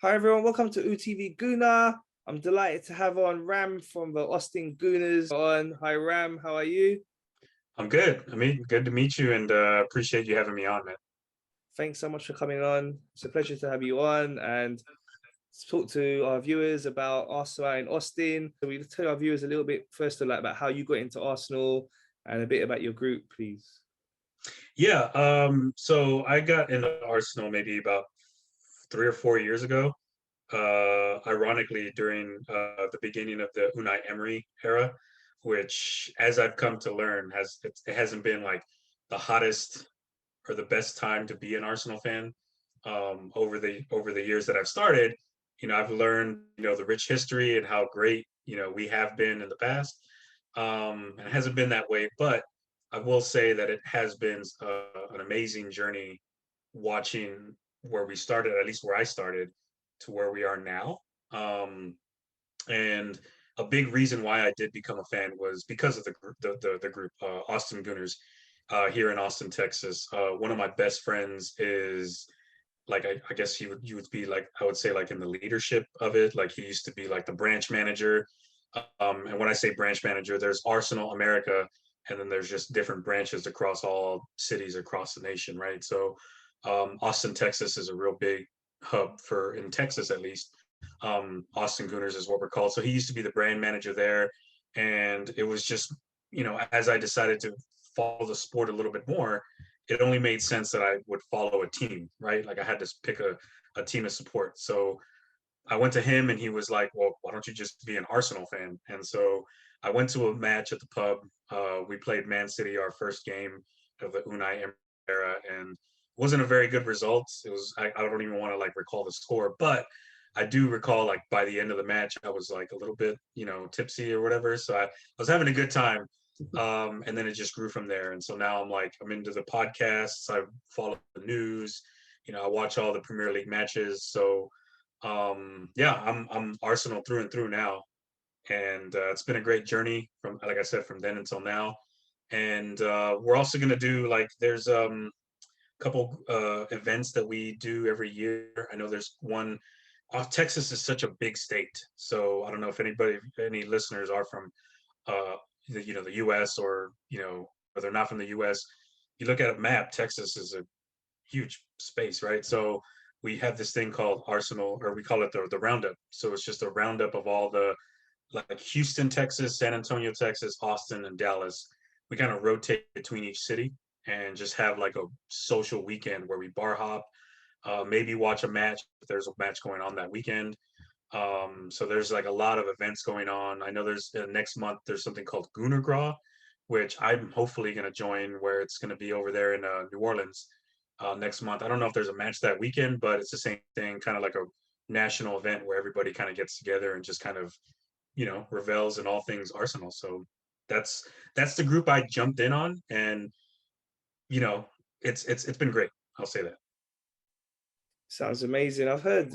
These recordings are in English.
Hi everyone, welcome to UTV Gooner. I'm delighted to have on Ram from the Austin Gooners on. Hi Ram, how are you? I'm good. I mean, good to meet you and appreciate you having me on, man. Thanks so much for coming on. It's a pleasure to have you on and talk to our viewers about Arsenal in Austin. So we tell our viewers a little bit first of like about how you got into Arsenal and a bit about your group, please. Yeah, so I got into Arsenal maybe about 3 or 4 years ago. Ironically, during the beginning of the Unai Emery era, which, as I've come to learn, it hasn't been like the hottest or the best time to be an Arsenal fan. Over the years that I've started, I've learned the rich history and how great we have been in the past. And it hasn't been that way, but I will say that it has been an amazing journey watching where we started, at least where I started, to where we are now. Um, and a big reason why I did become a fan was because of the group, Austin Gooners, here in Austin, Texas. One of my best friends is like I guess you would be like I would say like in the leadership of it. Like he used to be like the branch manager. And when I say branch manager, there's Arsenal America, and then there's just different branches across all cities across the nation, right? So Austin, Texas is a real big hub for in Texas at least. Austin Gooners is what we're called. So he used to be the brand manager there, and it was just as I decided to follow the sport a little bit more, it only made sense that I would follow a team, right? Like I had to pick a team to support. So I went to him and he was like, well, why don't you just be an Arsenal fan? And so I went to a match at the pub. We played Man City, our first game of the Unai Emery era, and it wasn't a very good result. It was, I don't even want to like recall the score, but I do recall like by the end of the match, I was like a little bit, tipsy or whatever. So I was having a good time. And then it just grew from there. And so now I'm into the podcasts. I follow the news. I watch all the Premier League matches. So yeah, I'm Arsenal through and through now, and it's been a great journey from, like I said, from then until now. And we're also gonna do like there's a couple events that we do every year. I know there's one. Texas is such a big state, so I don't know if any listeners are from uh, the U.S. or or they're not from the U.S. You look at a map, Texas is a huge space, right? So we have this thing called Arsenal, or we call it the Roundup. So it's just a roundup of all the like Houston, Texas, San Antonio, Texas, Austin, and Dallas. We kind of rotate between each city and just have like a social weekend where we bar hop, maybe watch a match if there's a match going on that weekend. So there's like a lot of events going on. I know there's next month there's something called Gooner Gras, which I'm hopefully going to join, where it's going to be over there in New Orleans next month. I don't know if there's a match that weekend, but it's the same thing, kind of like a national event where everybody kind of gets together and just kind of revels in all things Arsenal. So that's the group I jumped in on, and you know it's been great. I'll say that. Sounds amazing. I've heard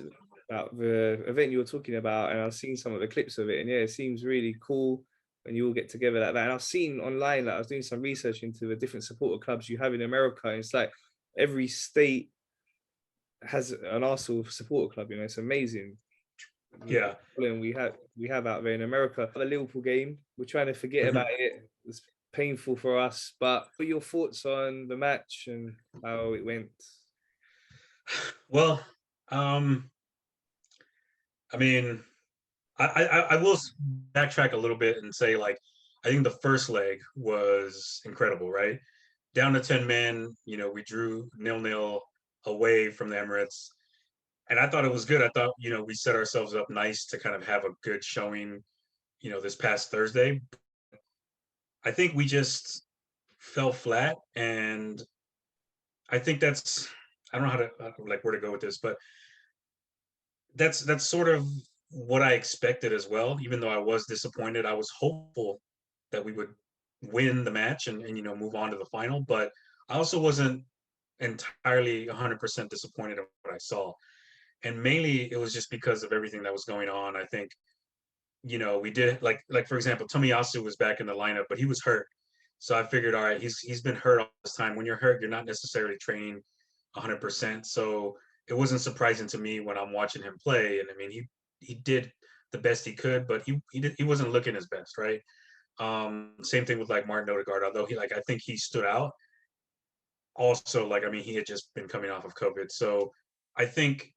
about the event you were talking about, and I've seen some of the clips of it. And yeah, it seems really cool when you all get together like that. And I've seen online, like I was doing some research into the different supporter clubs you have in America. And it's like every state has an Arsenal supporter club. It's amazing. Yeah. And we have out there in America. The Liverpool game, we're trying to forget about Mhm. it. It's painful for us. But what are your thoughts on the match and how it went? Well, um, I mean, I will backtrack a little bit and say like I think the first leg was incredible, right? Down to 10 men, we drew 0-0 away from the Emirates. And I thought it was good. I thought, we set ourselves up nice to kind of have a good showing, this past Thursday. I think we just fell flat. And I think I don't know like where to go with this, but that's sort of what I expected as well. Even though I was disappointed, I was hopeful that we would win the match and move on to the final. But I also wasn't entirely 100% disappointed in what I saw. And mainly it was just because of everything that was going on. I think, we did like for example, Tomiyasu was back in the lineup, but he was hurt. So I figured, all right, he's been hurt all this time. When you're hurt, you're not necessarily training 100%. So it wasn't surprising to me when I'm watching him play. And I mean, he did the best he could, but he wasn't looking his best, right? Same thing with like Martin Odegaard, although he like I think he stood out. Also, like I mean, he had just been coming off of COVID, so I think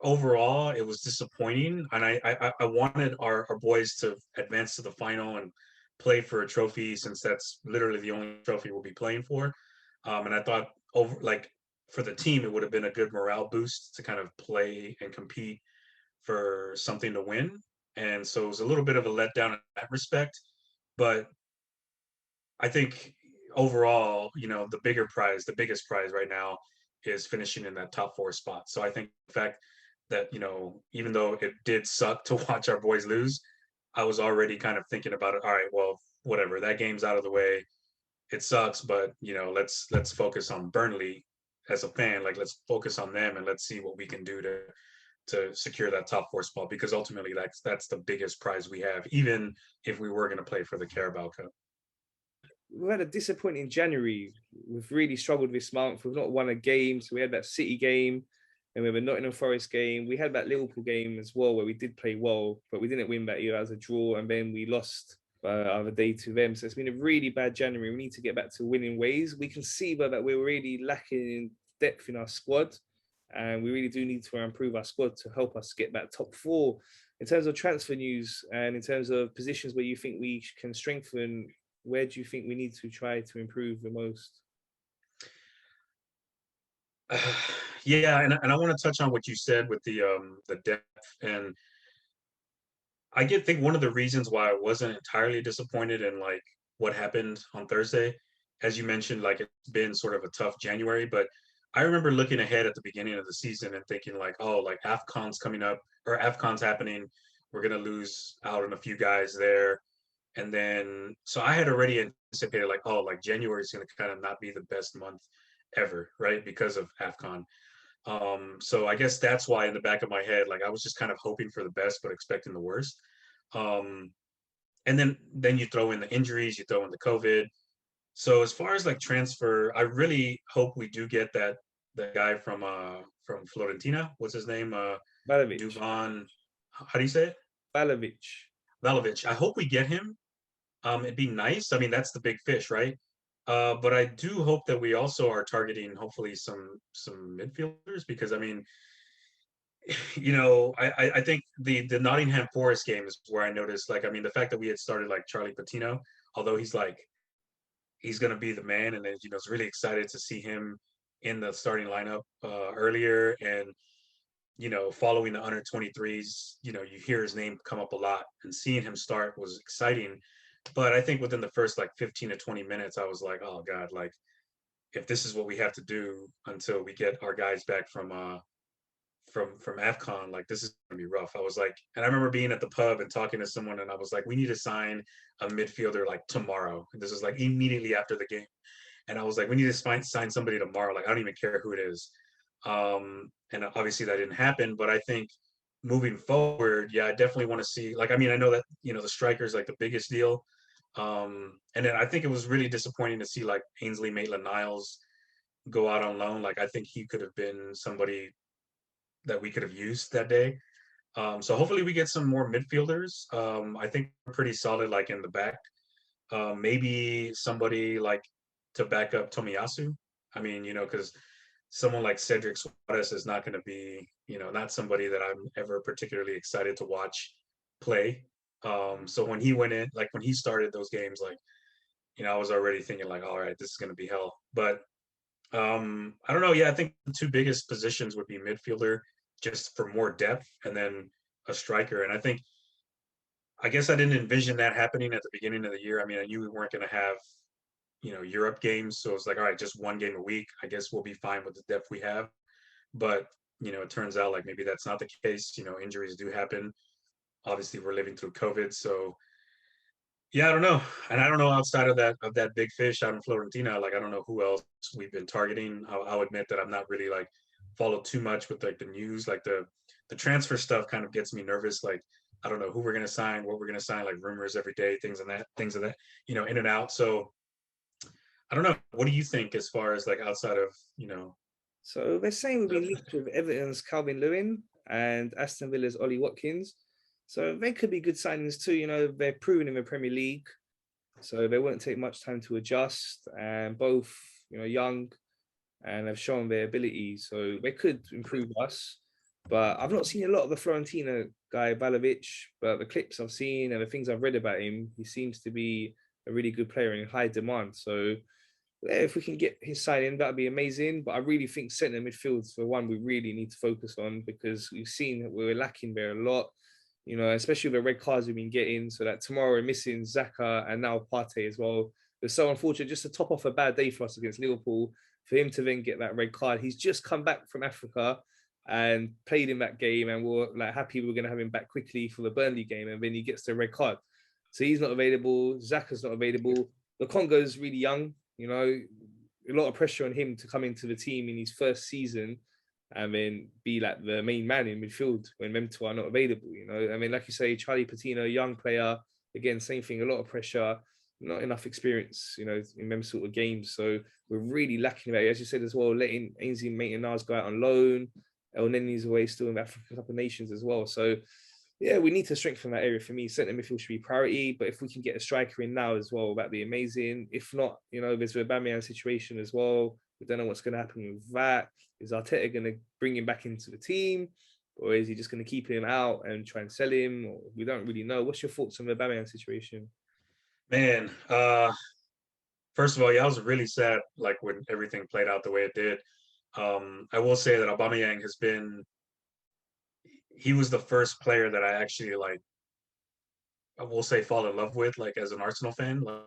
overall it was disappointing, and I wanted our boys to advance to the final and play for a trophy since that's literally the only trophy we'll be playing for. And I thought over like for the team it would have been a good morale boost to kind of play and compete for something to win. And so it was a little bit of a letdown in that respect. But I think overall, the bigger prize, the biggest prize right now is finishing in that top four spot. So I think the fact that, even though it did suck to watch our boys lose, I was already kind of thinking about it. All right, well, whatever, that game's out of the way. It sucks, but let's focus on Burnley as a fan. Like let's focus on them and let's see what we can do to secure that top four spot because ultimately that's the biggest prize we have, even if we were going to play for the Carabao Cup. We've had a disappointing January. We've really struggled this month. We've not won a game. So we had that City game, and we had a Nottingham Forest game. We had that Liverpool game as well, where we did play well, but we didn't win that year as a draw, and then we lost other day to them. So it's been a really bad January. We need to get back to winning ways. We can see that we're really lacking in depth in our squad, and we really do need to improve our squad to help us get that top four. In terms of transfer news and in terms of positions where you think we can strengthen, where do you think we need to try to improve the most? Yeah, and I want to touch on what you said with the depth, and think one of the reasons why I wasn't entirely disappointed in like what happened on Thursday, as you mentioned, like it's been sort of a tough January, but I remember looking ahead at the beginning of the season and thinking like, oh, like AFCON's coming up or AFCON's happening. We're gonna lose out on a few guys there. And then so I had already anticipated like, oh, like January is gonna kind of not be the best month ever, right? Because of AFCON. So I guess that's why in the back of my head, like I was just kind of hoping for the best but expecting the worst. Um, and then you throw in the injuries, you throw in the COVID. So as far as like transfer, I really hope we do get the guy from Florentina. What's his name? Vlahovic. Duvan. How do you say it? Vlahovic. Vlahovic. I hope we get him. It'd be nice. I mean, that's the big fish, right? But I do hope that we also are targeting hopefully some midfielders because I mean, I think the Nottingham Forest game is where I noticed like I mean the fact that we had started like Charlie Patino, although he's gonna be the man, and then was really excited to see him in the starting lineup earlier, and following the under 23s, you hear his name come up a lot, and seeing him start was exciting. But I think within the first like 15 to 20 minutes, I was like, oh God, like if this is what we have to do until we get our guys back from AFCON, like this is gonna be rough. I was like, and I remember being at the pub and talking to someone, and I was like, we need to sign a midfielder like tomorrow. And this is like immediately after the game, and I was like, we need to sign somebody tomorrow. Like I don't even care who it is. And obviously that didn't happen, but I think moving forward, yeah, I definitely want to see. Like, I mean, I know that the striker is like the biggest deal. And then I think it was really disappointing to see like Ainsley Maitland-Niles go out on loan. Like I think he could have been somebody that we could have used that day. So hopefully we get some more midfielders. I think we're pretty solid like in the back. Maybe somebody like to back up Tomiyasu. I mean, because someone like Cedric Suarez is not going to be, not somebody that I'm ever particularly excited to watch play. So when he went in, like when he started those games, like, I was already thinking like, all right, this is going to be hell. But I don't know. Yeah, I think the two biggest positions would be midfielder, just for more depth, and then a striker. And I guess I didn't envision that happening at the beginning of the year. I mean, I knew we weren't going to have, Europe games, so it's like, all right, just one game a week. I guess we'll be fine with the depth we have. But it turns out like maybe that's not the case. Injuries do happen. Obviously, we're living through COVID, so yeah, I don't know. And I don't know outside of that big fish out in Florentina, like I don't know who else we've been targeting. I'll admit that I'm not really like followed too much with like the news, like the transfer stuff kind of gets me nervous. Like I don't know who we're gonna sign, what we're gonna sign, like rumors every day, things of that, in and out. So I don't know. What do you think as far as like outside of So they're saying we've been linked with Everton's Calvin Lewin and Aston Villa's Ollie Watkins. So they could be good signings too. They're proven in the Premier League, so they won't take much time to adjust. And both, young and have shown their ability, so they could improve us. But I've not seen a lot of the Florentina guy Vlahovic, but the clips I've seen and the things I've read about him, he seems to be a really good player in high demand. So yeah, if we can get his side in, that'd be amazing. But I really think centre midfield's the one we really need to focus on, because we've seen that we're lacking there a lot. Especially with the red cards we've been getting. So that tomorrow we're missing Xhaka and now Partey as well. It's so unfortunate, just to top off a bad day for us against Liverpool, for him to then get that red card. He's just come back from Africa and played in that game, and we're like happy we are going to have him back quickly for the Burnley game, and then he gets the red card. So he's not available. Xhaka's not available. The Congo's really young. A lot of pressure on him to come into the team in his first season and then be like the main man in midfield when them two are not available. Like you say, Charlie Patino, young player, again, same thing, a lot of pressure, not enough experience, in them sort of games. So we're really lacking that. As you said as well, letting Ainsley Maitland-Niles go out on loan. El Nenny's away still in the African Cup of Nations as well. So yeah, we need to strengthen that area. For me, centre midfield should be priority. But if we can get a striker in now as well, that'd be amazing. If not, there's the Aubameyang situation as well. We don't know what's going to happen with that. Is Arteta going to bring him back into the team, or is he just going to keep him out and try and sell him? Or we don't really know. What's your thoughts on the Aubameyang situation? Man, first of all, yeah, I was really sad like when everything played out the way it did. I will say that Aubameyang has been he was the first player that I actually like I will say fall in love with like as an Arsenal fan. Like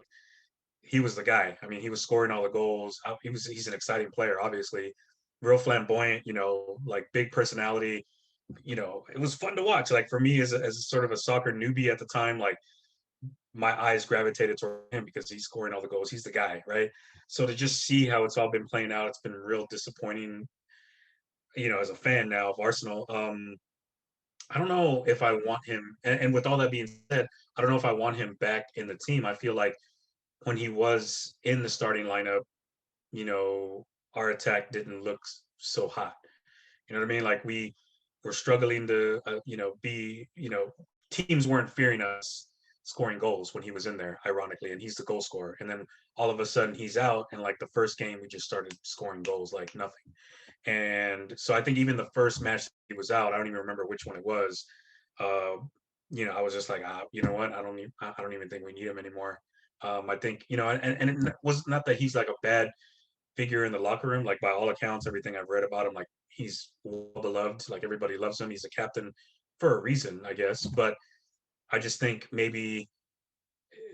he was the guy. I mean, he was scoring all the goals. He's an exciting player, obviously. Real flamboyant, like big personality. It was fun to watch. Like for me as sort of a soccer newbie at the time, like my eyes gravitated toward him because he's scoring all the goals. He's the guy, right? So to just see how it's all been playing out, it's been real disappointing, as a fan now of Arsenal. I don't know if I want him, and with all that being said, I don't know if I want him back in the team. I feel like when he was in the starting lineup, you know, our attack didn't look so hot. You know what I mean? Like we were struggling to, be, teams weren't fearing us scoring goals when he was in there, ironically, and he's the goal scorer. And then all of a sudden he's out, and like the first game we just started scoring goals like nothing. And so I think even the first match he was out, I don't even remember which one it was. Uh, I was just like, you know what? I don't even think we need him anymore. I think, and it was not that he's like a bad figure in the locker room. Like by all accounts, everything I've read about him, like he's well beloved. Like everybody loves him. He's a captain for a reason, I guess. But I just think maybe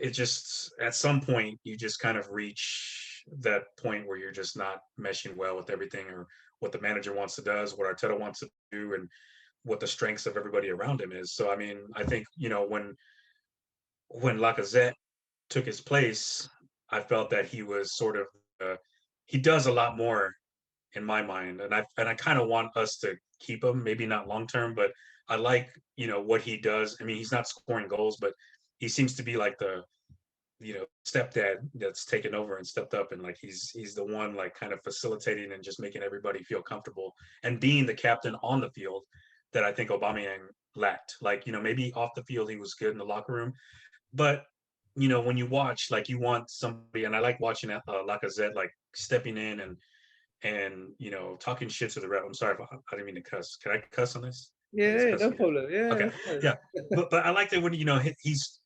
it just at some point you just kind of reach that point where you're just not meshing well with everything or what the manager wants to does, what Arteta wants to do, and what the strengths of everybody around him is. So I mean, I think when Lacazette took his place, I felt that he was sort of he does a lot more in my mind, and I kind of want us to keep him, maybe not long term, but I like what he does. I mean, he's not scoring goals, but he seems to be like the stepdad that's taken over and stepped up, and like he's the one like kind of facilitating and just making everybody feel comfortable and being the captain on the field that I think Aubameyang lacked. Like maybe off the field he was good in the locker room, but when you watch, like you want somebody, and I like watching Lacazette like stepping in and talking shit to the ref. I'm sorry if I didn't mean to cuss. Can I cuss on this? I guess Yeah, no cussing. problem. Okay, Yeah. yeah, but I like that when he's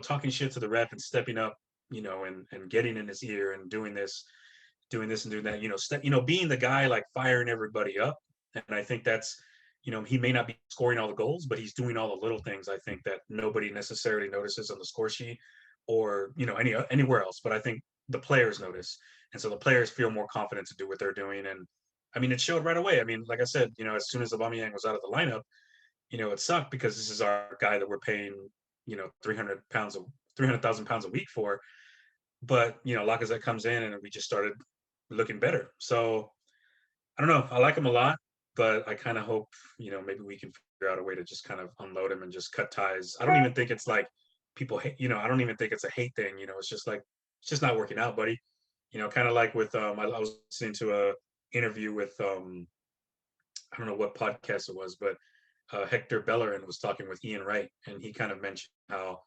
talking shit to the ref and stepping up, and getting in his ear and doing this and doing that. Being the guy like firing everybody up, and I think that's. He may not be scoring all the goals, but he's doing all the little things. I think that nobody necessarily notices on the score sheet, or anywhere else. But I think the players notice, and so the players feel more confident to do what they're doing. And I mean, it showed right away. I mean, like I said, as soon as Aubameyang was out of the lineup, it sucked because this is our guy that we're paying, 300,000 pounds a week for. But Lacazette comes in and we just started looking better. So I don't know. I like him a lot, but I kind of hope maybe we can figure out a way to just kind of unload him and just cut ties. I don't even think it's like people hate. I don't even think it's a hate thing. It's just like it's just not working out, buddy. Kind of like with I was listening to a interview with I don't know what podcast it was, but Hector Bellerin was talking with Ian Wright, and he kind of mentioned how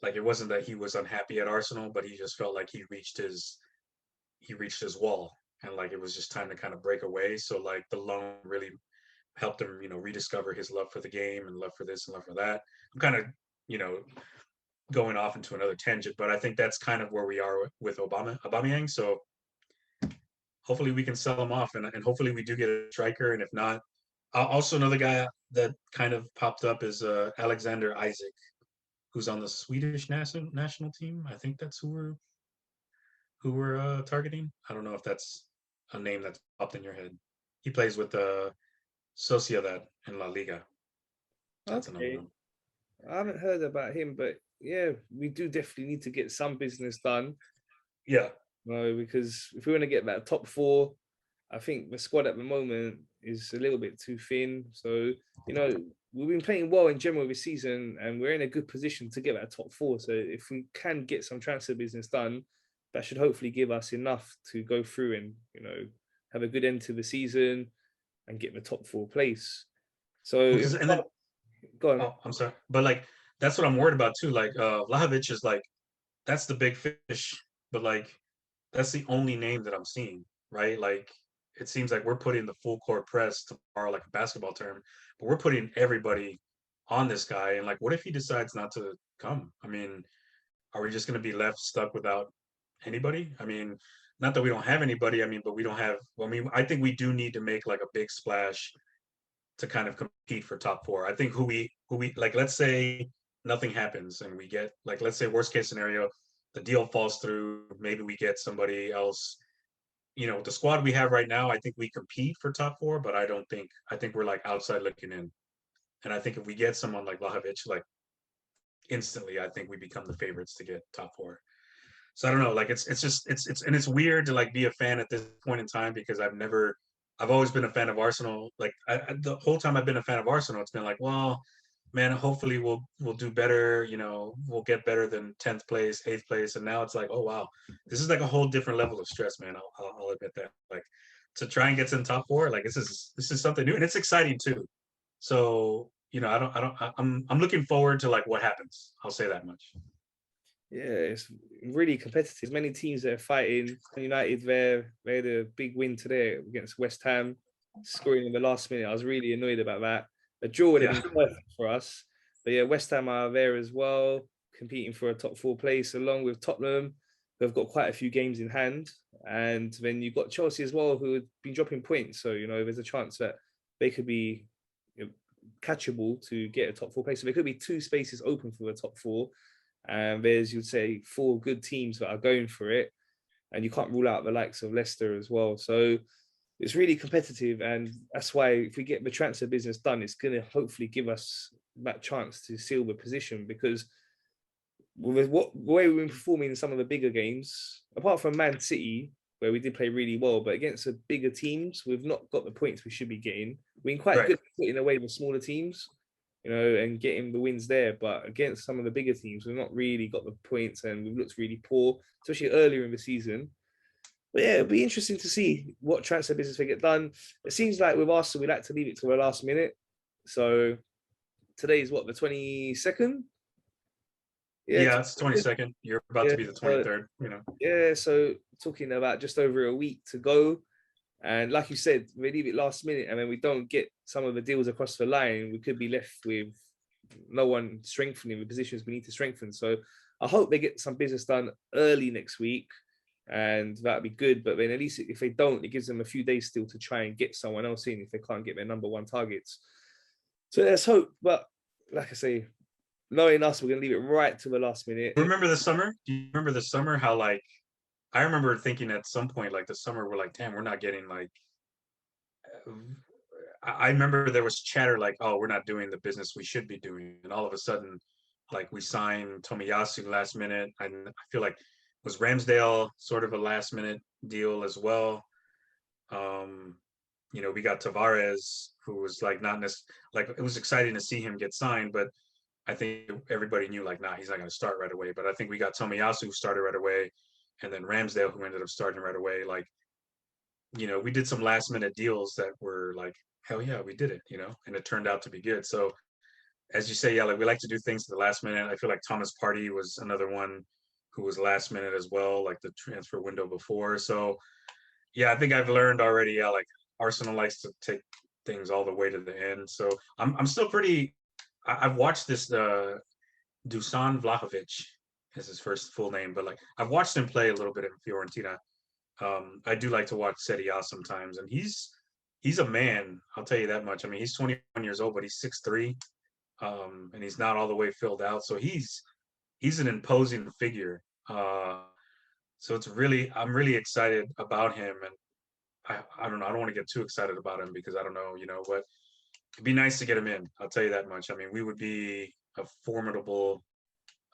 like it wasn't that he was unhappy at Arsenal, but he just felt like he reached his wall, and like it was just time to kind of break away. So like the loan really helped him, rediscover his love for the game and love for this and love for that. I'm kind of, you know, going off into another tangent, but I think that's kind of where we are with Aubameyang. So hopefully we can sell him off, and hopefully we do get a striker. And if not, also another guy that kind of popped up is Alexander Isaac, who's on the Swedish national team. I think that's who we're targeting. I don't know if that's a name that's popped in your head. He plays with Sociedad in La Liga. That's another Okay, one. I haven't heard about him, but yeah, we do definitely need to get some business done. Yeah, No, because if we want to get that top four, I think the squad at the moment is a little bit too thin. So, we've been playing well in general this season and we're in a good position to get that top four. So if we can get some transfer business done, that should hopefully give us enough to go through and, have a good end to the season and get the top four place. So if because and then go on. oh, I'm sorry, but like that's what I'm worried about too. Like Vlahovic is like that's the big fish, but like that's the only name that I'm seeing, right? Like it seems like we're putting the full court press to borrow like a basketball term, but we're putting everybody on this guy. And like, what if he decides not to come? I mean, are we just going to be left stuck without anybody? I mean, not that we don't have anybody. I mean, but we don't have. Well, I mean, I think we do need to make like a big splash to kind of compete for top four. I think who we like. Let's say nothing happens and we get like let's say worst case scenario, the deal falls through. Maybe we get somebody else. The squad we have right now, I think we compete for top four, but I don't think I think we're like outside looking in. And I think if we get someone like Vlahovic, like instantly, I think we become the favorites to get top four. So I don't know, like it's just it's and it's weird to like be a fan at this point in time because I've always been a fan of Arsenal. Like the whole time I've been a fan of Arsenal, it's been like, well, man, hopefully we'll do better. We'll get better than 10th place, 8th place, and now it's like, oh wow, this is like a whole different level of stress, man. I'll admit that. Like to try and get to the top four, like this is something new and it's exciting too. So I'm looking forward to like what happens. I'll say that much. Yeah, it's really competitive. Many teams that are fighting. United, they had a big win today against West Ham, scoring in the last minute. I was really annoyed about that. A draw would have Yeah. been perfect for us. But yeah, West Ham are there as well, competing for a top four place, along with Tottenham, who have got quite a few games in hand. And then you've got Chelsea as well, who have been dropping points. So, there's a chance that they could be catchable to get a top four place. So there could be two spaces open for the top four. And there's, you'd say, four good teams that are going for it. And you can't rule out the likes of Leicester as well. So it's really competitive. And that's why if we get the transfer business done, it's going to hopefully give us that chance to seal the position. Because with the way we've been performing in some of the bigger games, apart from Man City, where we did play really well, but against the bigger teams, we've not got the points we should be getting. We've been quite Right. good at putting away the smaller teams, and getting the wins there. But against some of the bigger teams, we've not really got the points and we've looked really poor, especially earlier in the season. But yeah, it'll be interesting to see what transfer business we get done. It seems like with Arsenal, we like to leave it to the last minute. So today is what, the 22nd? Yeah, Yeah, it's 22nd. You're about yeah. to be the So 23rd, yeah, so talking about just over a week to go. And like you said, we leave it last minute and then we don't get some of the deals across the line, we could be left with no one strengthening the positions we need to strengthen. So I hope they get some business done early next week and that'd be good. But then at least if they don't, it gives them a few days still to try and get someone else in if they can't get their number one targets. So let's hope. But like I say, knowing us, we're going to leave it right to the last minute. Remember the summer? Do you remember the summer? How like I remember thinking at some point, like the summer, we're like, damn, we're not getting like. I remember there was chatter like, oh, we're not doing the business we should be doing, and all of a sudden, like we signed Tomiyasu last minute. I feel like was Ramsdale sort of a last minute deal as well. Um, we got Tavares, who was like not like it was exciting to see him get signed, but I think everybody knew like, nah, he's not going to start right away. But I think we got Tomiyasu who started right away, and then Ramsdale who ended up starting right away. Like we did some last minute deals that were like, hell yeah, we did it, and it turned out to be good. So as you say, yeah, like we like to do things at the last minute. I feel like Thomas Partey was another one who was last minute as well, like the transfer window before. So yeah, I think I've learned already. Yeah, like Arsenal likes to take things all the way to the end. So I'm still pretty. I've watched this Dusan Vlahovic is his first full name, but like I've watched him play a little bit in Fiorentina. I do like to watch Serie A sometimes, and he's a man. I'll tell you that much. I mean, he's 21 years old, but he's 6'3", and he's not all the way filled out. So he's an imposing figure. So I'm really excited about him, and I don't know. I don't want to get too excited about him because I don't know, what. It'd be nice to get him in. I'll tell you that much. I mean, we would be a formidable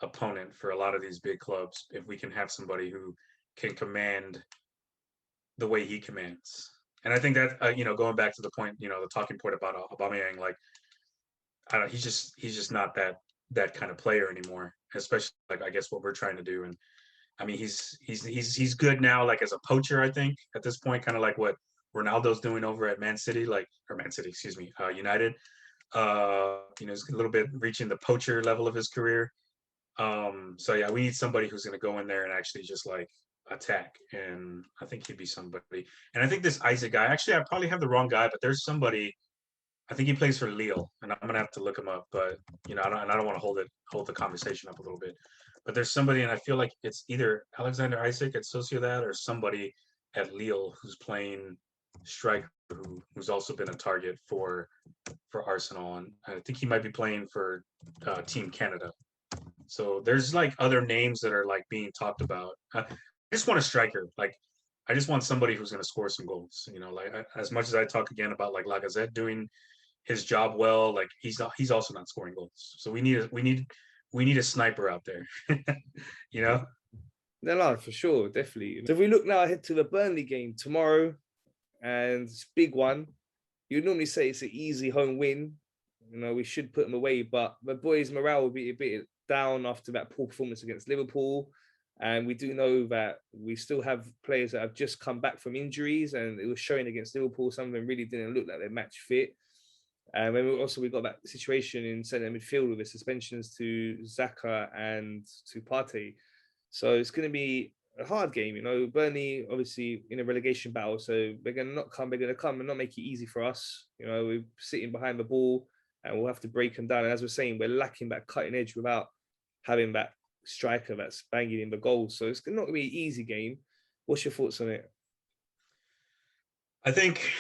opponent for a lot of these big clubs if we can have somebody who can command the way he commands. And I think that going back to the point, the talking point about Aubameyang, like I don't, he's just not that kind of player anymore. Especially like I guess what we're trying to do. And I mean, he's good now, like as a poacher. I think at this point, kind of like what Ronaldo's doing over at Man City, Man City, excuse me, United. He's a little bit reaching the poacher level of his career. So yeah, we need somebody who's going to go in there and actually just like attack. And I think he'd be somebody. And I think this Isaac guy, actually, I probably have the wrong guy, but there's somebody. I think he plays for Lille, and I'm gonna have to look him up. But I don't want to hold the conversation up a little bit. But there's somebody, and I feel like it's either Alexander Isaac at Sociedad or somebody at Lille who's playing striker who's also been a target for Arsenal, and I think he might be playing for Team Canada. So there's like other names that are like being talked about. I just want a striker. Like I just want somebody who's going to score some goals. Like as much as I talk again about like Lacazette doing his job well, like he's also not scoring goals. So we need a sniper out there. you know. No, for sure, definitely. So if we look now ahead to the Burnley game tomorrow, and it's a big one, you'd normally say it's an easy home win. We should put them away, but the boys' morale will be a bit down after that poor performance against Liverpool. And we do know that we still have players that have just come back from injuries, and it was showing against Liverpool. Some of them really didn't look like they're match fit. And then we got that situation in centre midfield with the suspensions to Xhaka and to Partey. So it's going to be a hard game. Burnley obviously in a relegation battle, so they're going to come and not make it easy for us. We're sitting behind the ball, and we'll have to break them down. And as we're saying, we're lacking that cutting edge without having that striker that's banging in the goals. So it's not going to be an easy game. What's your thoughts on it? I think,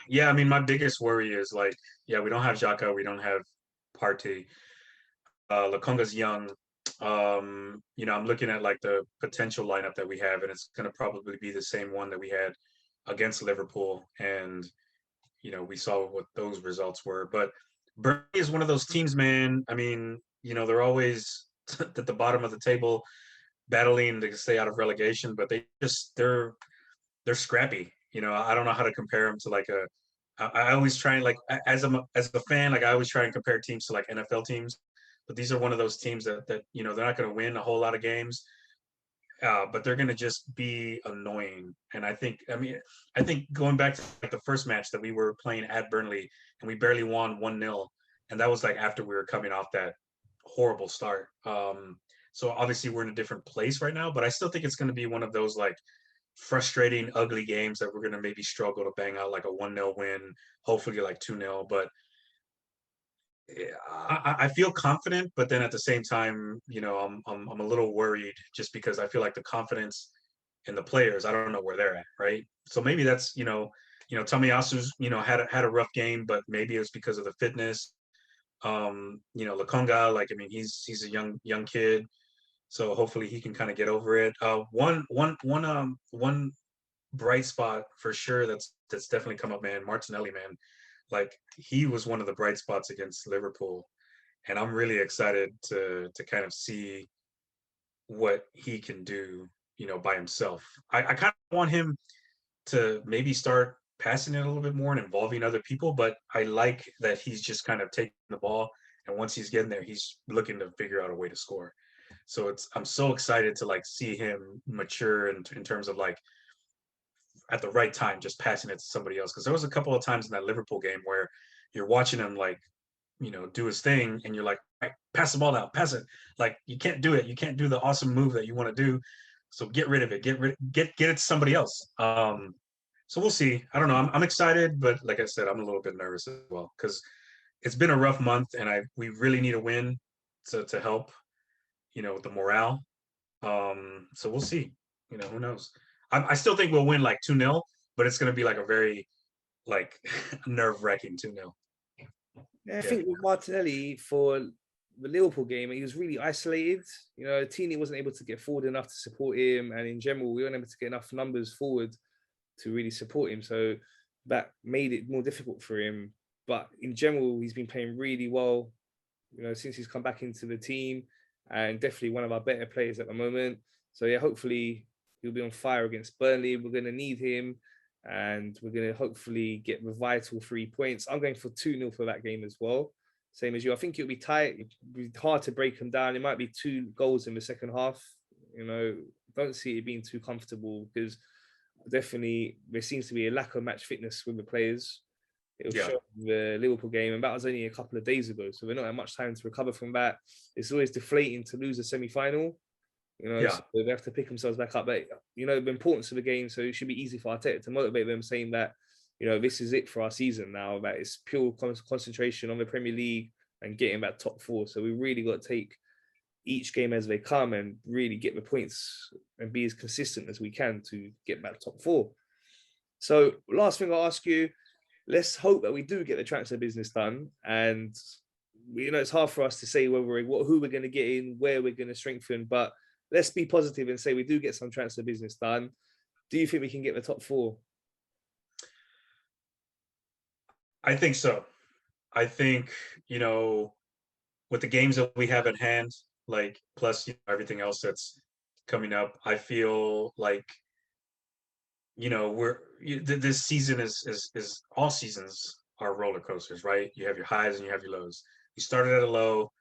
yeah. I mean, my biggest worry is like, yeah, we don't have Xhaka, we don't have Partey. Lakonga's young. I'm looking at like the potential lineup that we have, and it's going to probably be the same one that we had against Liverpool, and we saw what those results were. But Burnley is one of those teams, man. I mean, they're always at the bottom of the table, battling to stay out of relegation, but they're scrappy. I don't know how to compare them to like a. I always try and like as a fan, like I always try and compare teams to like NFL teams, but these are one of those teams that they're not going to win a whole lot of games, but they're going to just be annoying. And I think going back to like the first match that we were playing at Burnley and we barely won 1-0, and that was like after we were coming off that horrible start. So obviously we're in a different place right now, but I still think it's going to be one of those like frustrating, ugly games that we're going to maybe struggle to bang out like a 1-0 win, hopefully like 2-0. But I feel confident, but then at the same time, I'm a little worried just because I feel like the confidence in the players, I don't know where they're at, right? So maybe that's Tomiyasu's had a rough game, but maybe it's because of the fitness. Lakonga, like I mean, he's a young kid, so hopefully he can kind of get over it. One bright spot for sure that's definitely come up, man. Martinelli, man, like he was one of the bright spots against Liverpool, and I'm really excited to kind of see what he can do, by himself. I kind of want him to maybe start passing it a little bit more and involving other people, but I like that he's just kind of taking the ball, and once he's getting there, he's looking to figure out a way to score. So I'm so excited to like see him mature in terms of like at the right time, just passing it to somebody else. Because there was a couple of times in that Liverpool game where you're watching him like, do his thing, and you're like, right, pass the ball out, pass it. Like you can't do it. You can't do the awesome move that you want to do. So get rid of it. Get it to somebody else. So we'll see. I don't know. I'm excited, but like I said, I'm a little bit nervous as well because it's been a rough month, and we really need a win to help, with the morale. So we'll see. Who knows? I still think we'll win like 2-0, but it's going to be like a very like nerve-wracking 2-0. Yeah, I Yeah. think with Martinelli for the Liverpool game, he was really isolated. Tini wasn't able to get forward enough to support him, and in general, we weren't able to get enough numbers forward to really support him. So that made it more difficult for him. But in general, he's been playing really well, since he's come back into the team, and definitely one of our better players at the moment. So yeah, hopefully he'll be on fire against Burnley. We're going to need him, and we're going to hopefully get the vital 3 points. I'm going for 2-0 for that game as well. Same as you. I think it'll be tight. It'll be hard to break them down. It might be 2 goals in the second half. Don't see it being too comfortable because definitely there seems to be a lack of match fitness with the players. It was Yeah. shown in the Liverpool game, and that was only a couple of days ago. So we're not had much time to recover from that. It's always deflating to lose a semi-final. Yeah. So they have to pick themselves back up. But the importance of the game, so it should be easy for Arteta to motivate them, saying that this is it for our season now. That it's pure concentration on the Premier League and getting that top 4. So we really got to take each game as they come and really get the points and be as consistent as we can to get back top 4. So last thing I'll ask you, let's hope that we do get the transfer business done. And it's hard for us to say who we're going to get in, where we're going to strengthen, but let's be positive and say we do get some transfer business done. Do you think we can get the top 4? I think so. I think, with the games that we have at hand, like plus everything else that's coming up, I feel like this season is all seasons are roller coasters, right? You have your highs and you have your lows. We started at a low,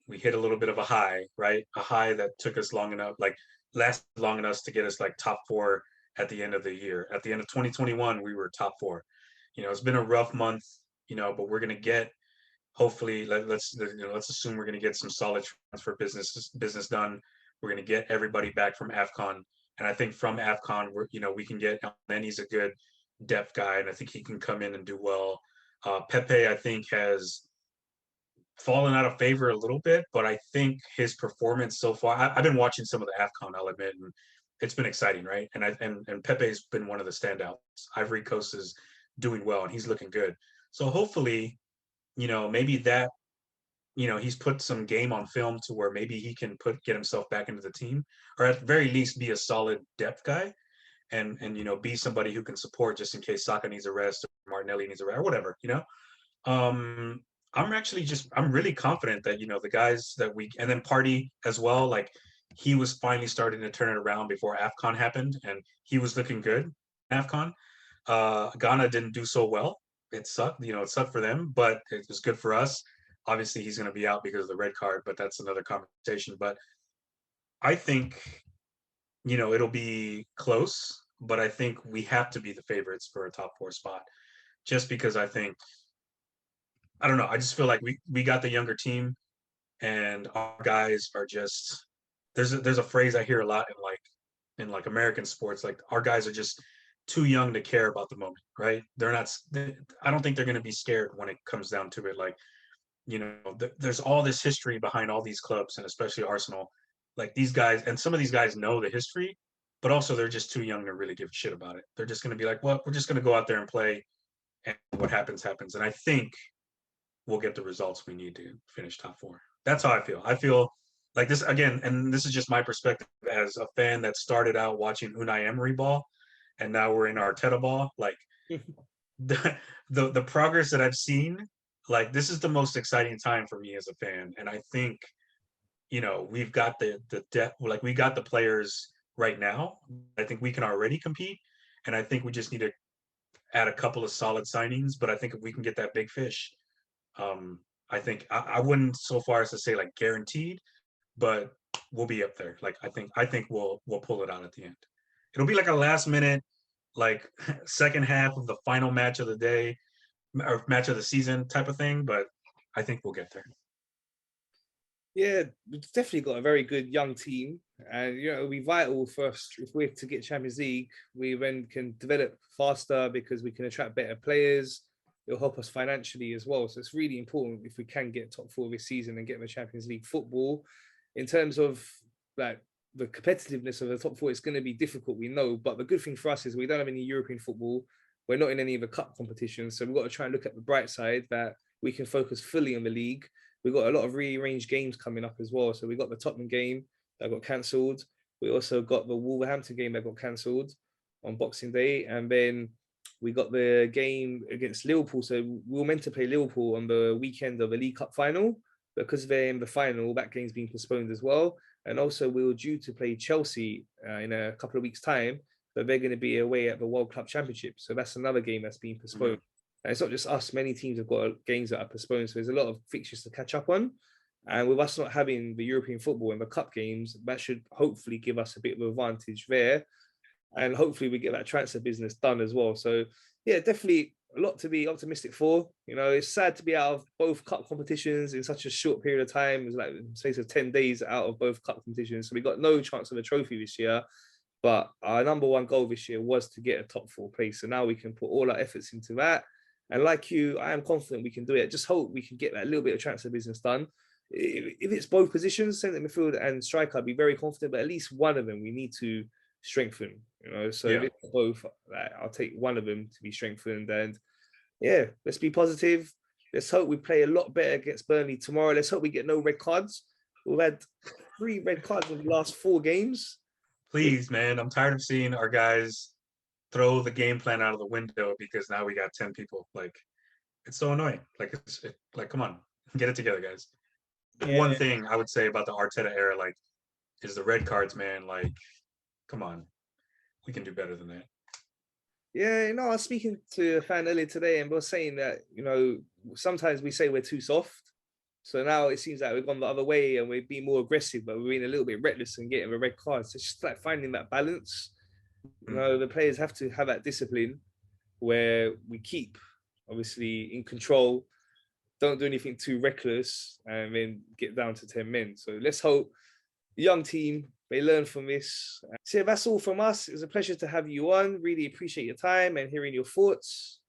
we hit a little bit of a high, right? A high that took us long enough, like lasted long enough to get us like top 4 at the end of the year. At the end of 2021, we were top 4. It's been a rough month, but we're gonna get hopefully let's assume we're gonna get some solid transfer business done. We're gonna get everybody back from AFCON, and I think from AFCON we can get, and he's a good depth guy, and I think he can come in and do well. Pepe, I think, has fallen out of favor a little bit, but I think his performance so far, I've been watching some of the AFCON, I'll admit, and it's been exciting, right? And Pepe's been one of the standouts. Ivory Coast is doing well, and he's looking good. So hopefully, maybe that, he's put some game on film to where maybe he can get himself back into the team, or at the very least be a solid depth guy, and be somebody who can support just in case Saka needs a rest or Martinelli needs a rest or whatever. Um, I'm really confident that the guys that and then Party as well, like he was finally starting to turn it around before AFCON happened, and he was looking good. AFCON, Ghana didn't do so well. It sucked, it sucked for them, but it was good for us. Obviously, he's going to be out because of the red card, but that's another conversation. But I think it'll be close, but I think we have to be the favorites for a top 4 spot, just because I don't know. I just feel like we got the younger team, and our guys are just there's a phrase I hear a lot in American sports, like our guys are just too young to care about the moment, right? I don't think they're going to be scared when it comes down to it. Like, there's all this history behind all these clubs, and especially Arsenal. Like these guys, and some of these guys know the history, but also they're just too young to really give a shit about it. They're just going to be like, well, we're just going to go out there and play, and what happens happens. And I think we'll get the results we need to finish top 4. That's how I feel. I feel like this again, and this is just my perspective as a fan that started out watching Unai Emery ball, and now we're in Arteta ball. Like the progress that I've seen, like this is the most exciting time for me as a fan, and I think we've got the depth, like we got the players right now. I think we can already compete, and I think we just need to add a couple of solid signings. But I think if we can get that big fish, I think I wouldn't so far as to say like guaranteed, but we'll be up there. Like I think we'll pull it out at the end. It'll be like a last minute, like second half of the final match of the day or match of the season type of thing, but I think we'll get there. Yeah, we've definitely got a very good young team, and it'll be vital for us if we're to get Champions League. We then can develop faster because we can attract better players. It'll help us financially as well. So it's really important if we can get top four this season and get the Champions League football. In terms of like the competitiveness of the top four, it's going to be difficult, we know. But the good thing for us is we don't have any European football. We're not in any of the cup competitions, so we've got to try and look at the bright side that we can focus fully on the league. We've got a lot of rearranged games coming up as well. So we got the Tottenham game that got cancelled. We also got the Wolverhampton game that got cancelled on Boxing Day. And then we got the game against Liverpool. So we were meant to play Liverpool on the weekend of the League Cup final. Because they're in the final, that game's been postponed as well. And also we were due to play Chelsea in a couple of weeks' time, but they're going to be away at the World Club Championship. So that's another game that's been postponed. Mm-hmm. And it's not just us. Many teams have got games that are postponed. So there's a lot of fixtures to catch up on. And with us not having the European football and the cup games, that should hopefully give us a bit of an advantage there. And hopefully we get that transfer business done as well. So yeah, definitely a lot to be optimistic for. It's sad to be out of both cup competitions in such a short period of time. It's like a space of 10 days out of both cup competitions. So we got no chance of a trophy this year. But our number one goal this year was to get a top four place. So now we can put all our efforts into that. And like you, I am confident we can do it. Just hope we can get that little bit of transfer business done. If it's both positions, centre midfield and striker, I'd be very confident. But at least one of them we need to strengthen. So if it's both, I'll take one of them to be strengthened. And yeah, let's be positive. Let's hope we play a lot better against Burnley tomorrow. Let's hope we get no red cards. We've had 3 red cards in the last 4 games. Please, man, I'm tired of seeing our guys throw the game plan out of the window because now we got 10 people. Like, it's so annoying. Like, come on, get it together, guys. Yeah. One thing I would say about the Arteta era, like, is the red cards, man. Like, come on, we can do better than that. Yeah, I was speaking to a fan earlier today, and we're saying that sometimes we say we're too soft. So now it seems like we've gone the other way and we're being more aggressive, but we're being a little bit reckless and getting the red cards. So it's just like finding that balance. The players have to have that discipline where we keep, obviously, in control, don't do anything too reckless, and then get down to 10 men. So let's hope the young team, they learn from this. So yeah, that's all from us. It was a pleasure to have you on. Really appreciate your time and hearing your thoughts.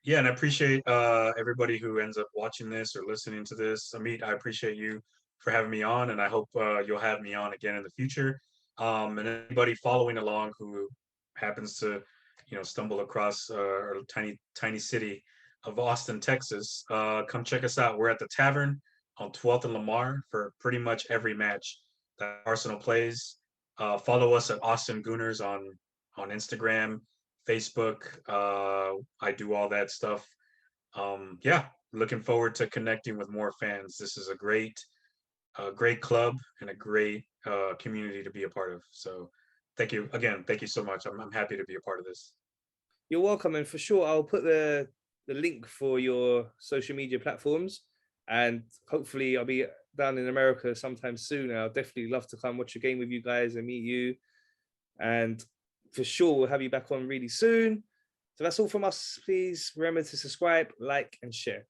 Yeah, and I appreciate everybody who ends up watching this or listening to this. Amit, I appreciate you for having me on, and I hope you'll have me on again in the future. And anybody following along who happens to, stumble across our tiny city of Austin, Texas, come check us out. We're at the Tavern on 12th and Lamar for pretty much every match that Arsenal plays. Follow us at Austin Gooners on Instagram, Facebook. I do all that stuff. Yeah, looking forward to connecting with more fans. This is a great club and a great community to be a part of. So thank you again. Thank you so much. I'm happy to be a part of this. You're welcome. And for sure, I'll put the link for your social media platforms, and hopefully I'll be down in America sometime soon. I'll definitely love to come watch a game with you guys and meet you. And for sure, we'll have you back on really soon. So that's all from us. Please remember to subscribe, like, and share.